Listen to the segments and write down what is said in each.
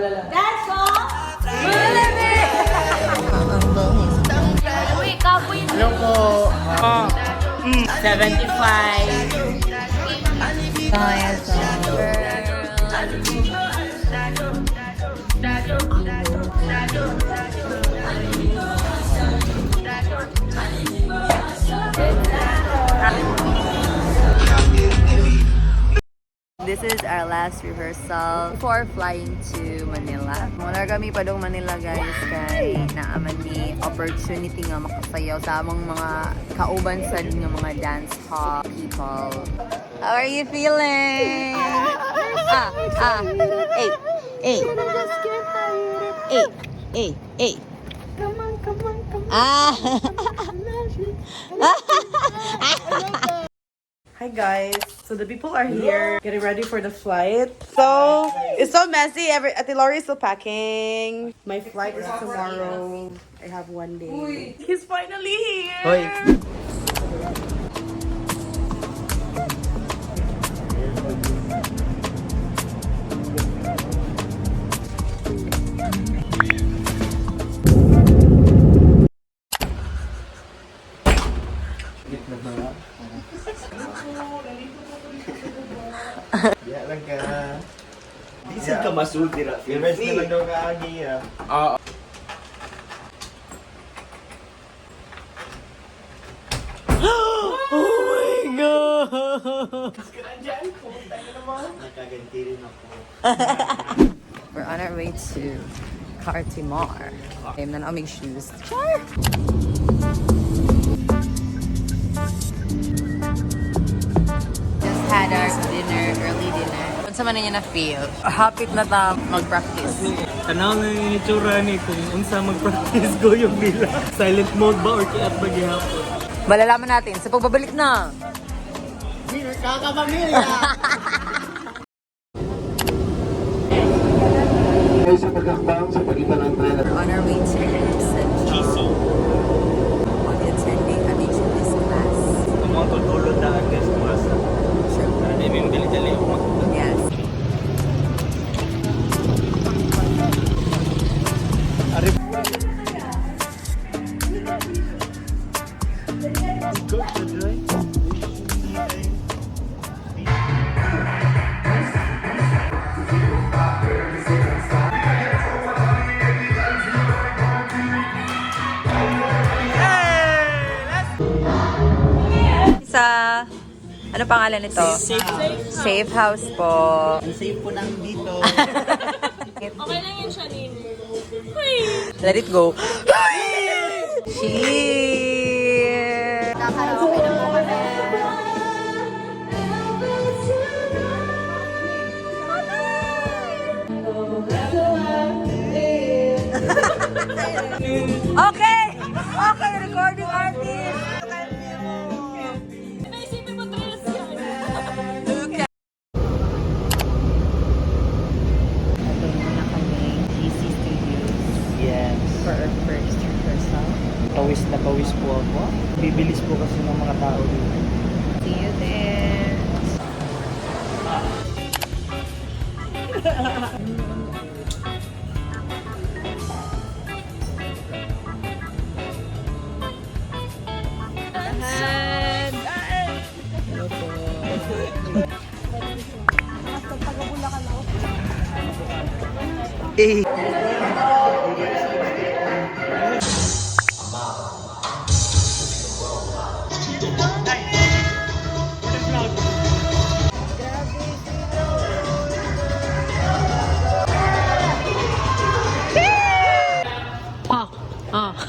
That's all. Malami! Uy, kapoy mo. Loko. 75. This is our last rehearsal before flying to Manila. Muna kami pa dong Manila guys kay naaman ni opportunity nga makasayaw sa among mga kauban sa nga mga dance hall people. How are you feeling? Hey. Hey. Come on. Hi guys, so the people are here getting ready for the flight. So it's so messy. Ate Lori is still packing. My flight is tomorrow. I have one day. He's finally here. Diya lang ka. Bisan ka masulti ra. Revenge na lang daw ka agi ah. Oo. Oh my god! Nakaganti rin ako. We're on our way to Cartimar. I'm na aming shoes. Char! Just had our dinner, early dinner. Kung sa man niya na-feel, hapit na ta mag-practice. Tanaw na yung itsura ni kung unsa mag-practice ko yung nila. Silent mode ba or kiat ba gihapon? Malalaman natin sa pagbabalik na. Kakapamilya! Ay sa pagkakbang sa pagitan ng tren at We're on our way to San Gio. I'll be attending a this class. Ang mga tulod na ang guest class. Sure. Para na yung dali-dali yung mga Yes. Sa ano pangalan nito? Safe House po. ang safe po nang dito. Okay lang yun siya, Nini. Let it go. Cheers! Nakakaraoke naman kami. Okay! Okay, recording artist! Naisipin mo dress yan. Atin muna kami GC Studios Yes. for our first rehearsal. Pawis na pawis po ako. Bibilis po kasi ng mga tao dito. See you there!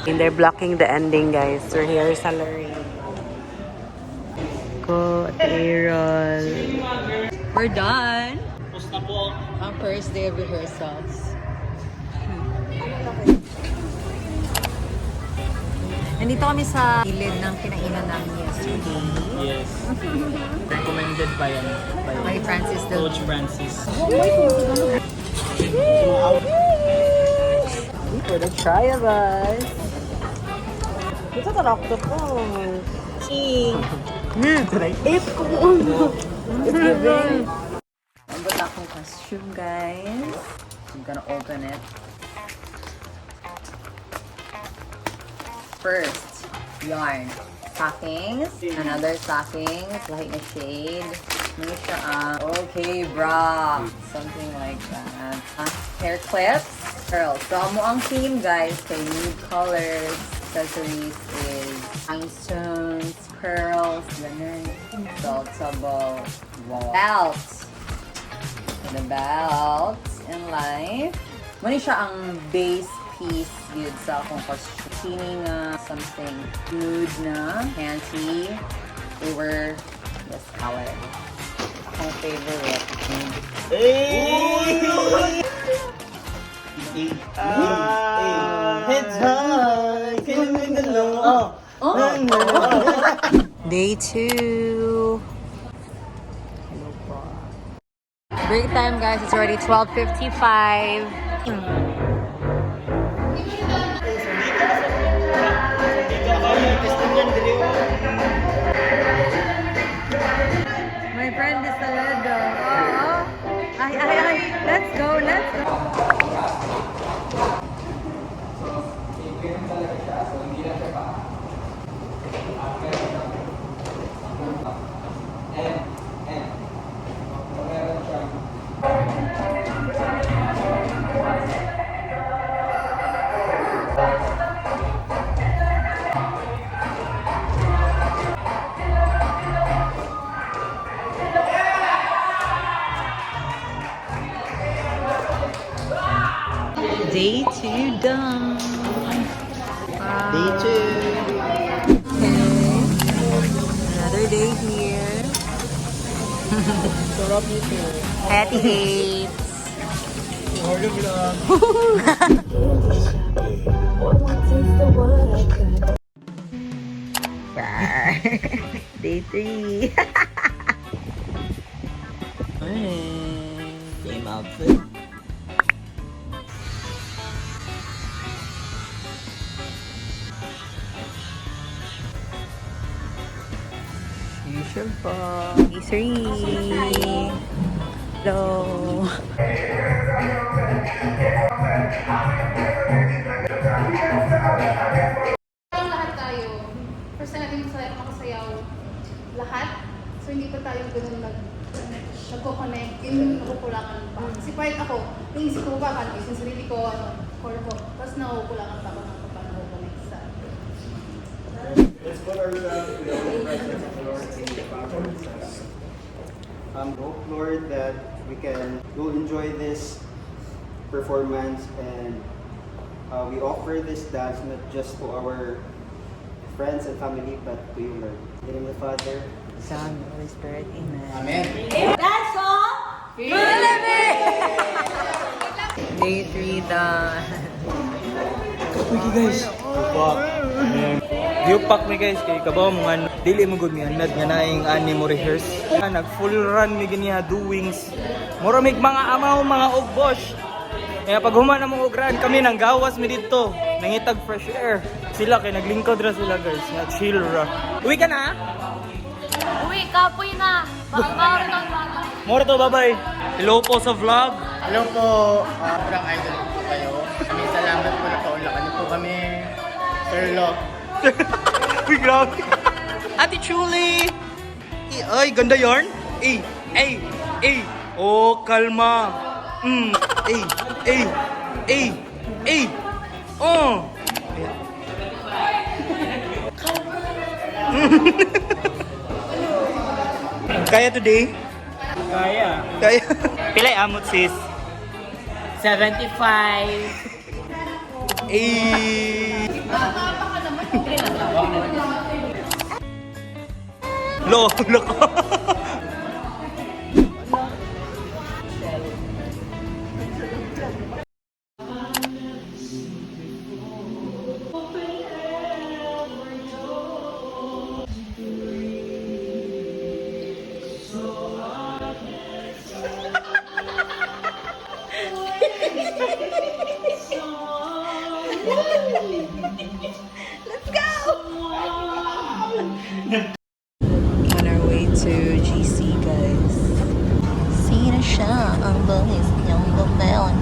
And they're blocking the ending, guys. We're here sa Lori. Ko, Errol. We're done! Tapos na po. Ang first day of rehearsals. Nandito kami sa gilid ng kinainan namin yesterday. Yes. Recommended pa yan. By Francis Del Coach Francis. For the trials. Ito tarakto ko. It's giving. Ang bata akong costume, guys. I'm gonna open it. First, yarn. Stockings. Another stockings. Like a shade. Ano siya, okay, bra. Something like that. Hair clips. Pearls. So, amo ang theme, guys, kay nude colors. Accessories is rhinestones, pearls, ganun. Beltable. Wow. Belt. The belt in life. Muna siya ang base piece yun sa akong costume na something nude na panty. They were this color. Akong favorite. Heads high, feeling alone. Day 2. Break time, guys. It's already 12:55. My friend is Toledo. Oh, ay. Let's go, let's go. Day 2 done. Day 2. Okay. Another day here. Happy hates. Day 3. Same outfit. Usual po. Day 3. Hello. Lahat tayo. First time natin makasayaw lahat. So hindi pa tayo ganun nagko-connect. Yun yung nakukulangan pa. Kasi part ako, naisip ko ba, ano, yung sarili ko, core ko. Tapos nakukulangan pa ako ng paano ko connect sa... Let's put ourselves in the presence of the Lord in the process. Hope, Lord, that we can go enjoy this performance, and we offer this dance not just to our friends and family, but to you, Lord. In the name of the Father, Son, Holy Spirit, Amen. Amen. That's all. Day 3 done. Okay guys. Diupak mi guys kay kabaw mo nga dili mo gud mi anad nga naing ani mo rehearse. Nag full run mi ganiha doings. Mura mig mga amaw mga ugbosh. Kaya pag human na mong ugran kami nang gawas mi dito. Nangitag fresh air. Sila kay naglingkod ra sila guys. Nga chill ra. Uwi ka na? Uy, kapoy na. Pangkaroon ng mga. Mura to, bye-bye. Hello po sa vlog. Hello po, sobrang idol po kayo. Kami salamat po na kaulakan niyo po kami. Sir Locke. Uy, grabe. Ate Chuli! Ay, ganda yarn. Oh, kalma. Oh. Kaya today? Kaya. Kaya. Pilay amot sis. 75. Loko. On our way to GC, guys. See na siya ang balis niyang babawan.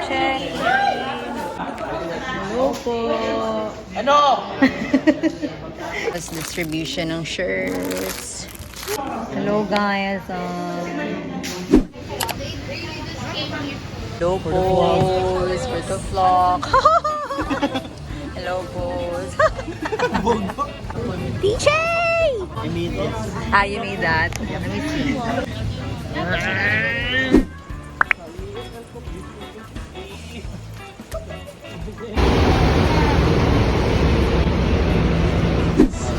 check. Hello po. Ano? Tapos distribution ng shirts. Hello guys. Hello boys. For the vlog. Hello boys. DJ! I made this. Ah, you made that? Let me see.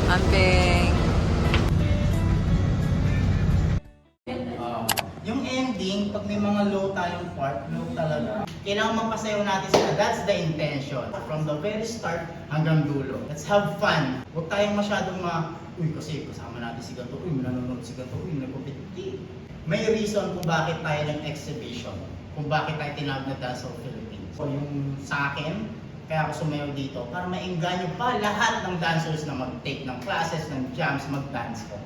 Amping. Yung ending, pag may mga low tayong part, low talaga, kailangan mapasayaw natin sila. That's the intention. From the very start hanggang dulo. Let's have fun. Huwag tayong masyadong uy, kasi kasama natin si Gato, uy, nanonood si Gato, uy, nagpapiti. May reason kung bakit tayo ng exhibition, kung bakit tayo tinawag na Dance of Philippines. So yung sa akin, kaya ako sumayaw dito, para maengganyo pa lahat ng dancers na mag-take ng classes, ng jams, mag-dance ko.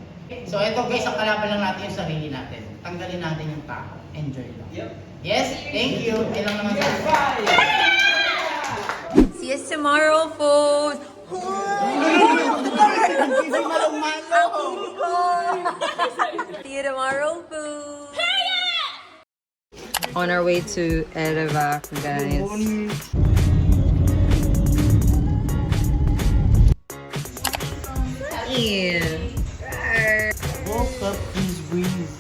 So ito guys, ang kalaban lang natin yung sarili natin. Tanggalin natin yung tako. Enjoy lang. Yep. Yes, thank you. Ilang naman tayo. See you tomorrow, folks. See you tomorrow, folks. On our way to Erevac, guys. Yeah. Woke up, please breathe.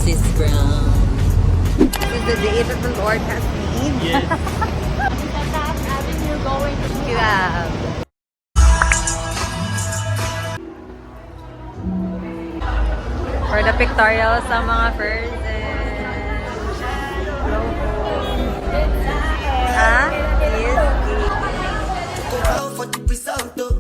Sis Brown. This is the day that the Lord has made. Yes. Avenue going to Grab. For the pictorial sa mga persons. Ah? Yes. For the result, though.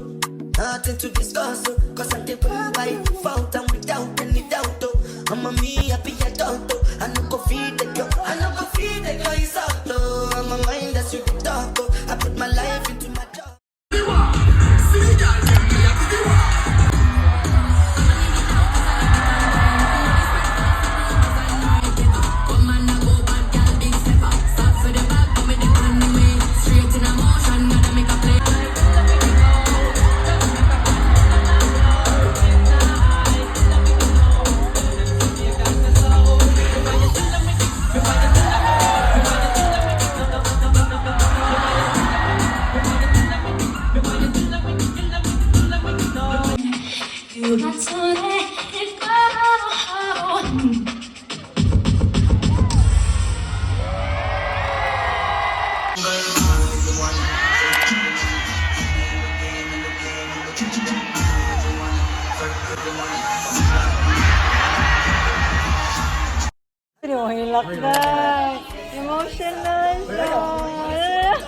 Nothing to discuss, cause I did by default and without any doubt. I'm a me happy adult, I no go feed the girl, I no go feed the girl is out. I'm a mind that's you talk, I put my life into my job. Emotional.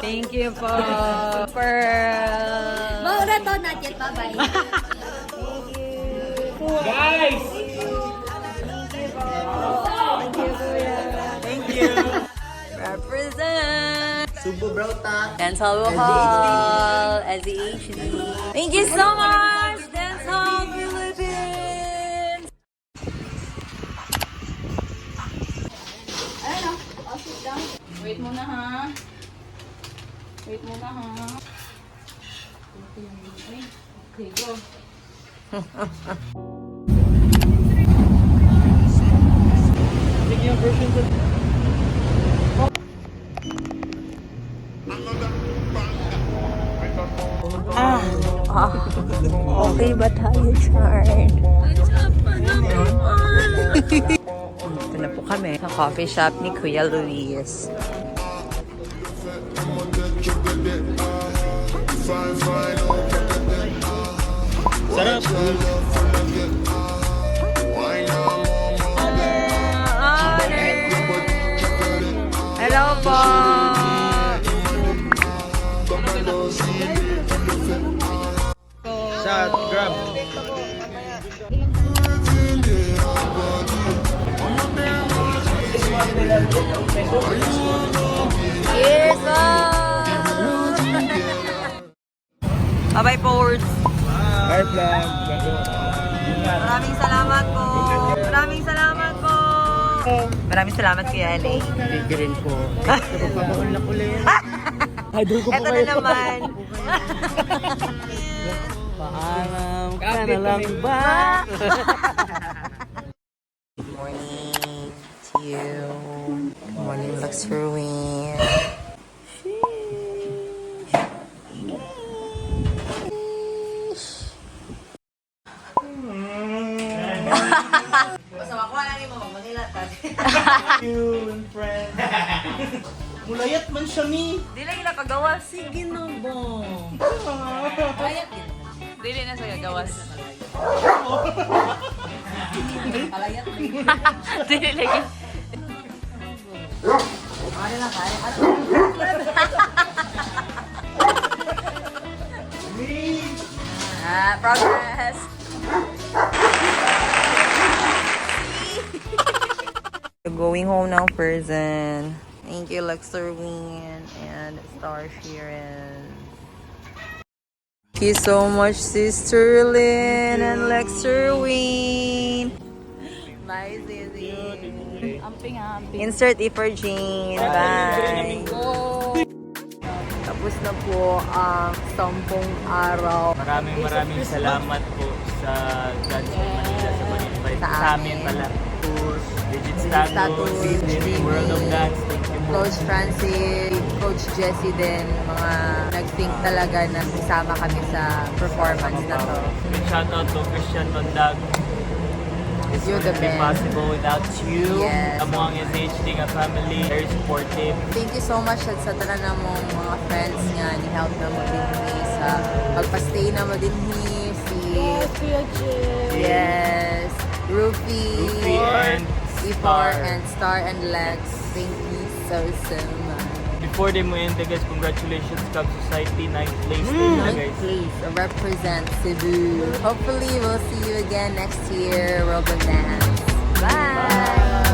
Thank you po, Pearl. Maura to, not yet. Bye-bye. Guys! Thank you. Represent. Subo bro ta. Dance Hall Hall, SEHD. Thank you so much, Dance Hall Philippines. Ayun o, I'll sit down. Wait muna ha. Wait muna ha. Okay, go. Okay ba tayo, Chard? Ito na po kami sa coffee shop ni Kuya Luis. Sarap. Hello po! Shot, grab. Cheers po! Bye-bye, Fords! Bye. Bye vlog. Maraming salamat po. Maraming salamat po. Maraming salamat Kuya LA. Tigirin ko. Pagpabaon lang ulit. Idol ko po Ito na kayo. naman. Paalam ka na lang ba? Good morning to you. Good morning, Luxury. Basta makuha lang mo, Manila. Yun, friend. Mulayat man siya ni. Di lang ila kagawas. Sige na ba? Dili na sa gagawas. Dili lagi. Progress. Going home now, person. Thank you, Luxurwin and Star Sheeran. Thank you so much, Sister Lynn and Luxurwin. Bye, Zizi. Insert E for Jean. Bye. Tapos na po ang 10 araw. Maraming salamat po sa Dance in Manila sa Manila. Sa Sa amin pala. Digit Status, Status, World of Dance. Thank you po. Coach Francis, Coach Jessie din, mga nag-think talaga na isama kami sa performance na to. Shoutout to Christian Tondag. This You're the wouldn't be best. possible without you. Yes. Among SHD nga family, very supportive. Thank you so much at sa tanan na mong mga friends nga ni help na mo din ni sa pagpa-stay na mo din ni si Yes, Rufy and C4 and Star and Lex. Thank you so much. Before they mo end, guys, congratulations Cub Society 9th place din na, guys. Please represent Cebu. Hopefully we'll see you again next year, World of Dance. Bye.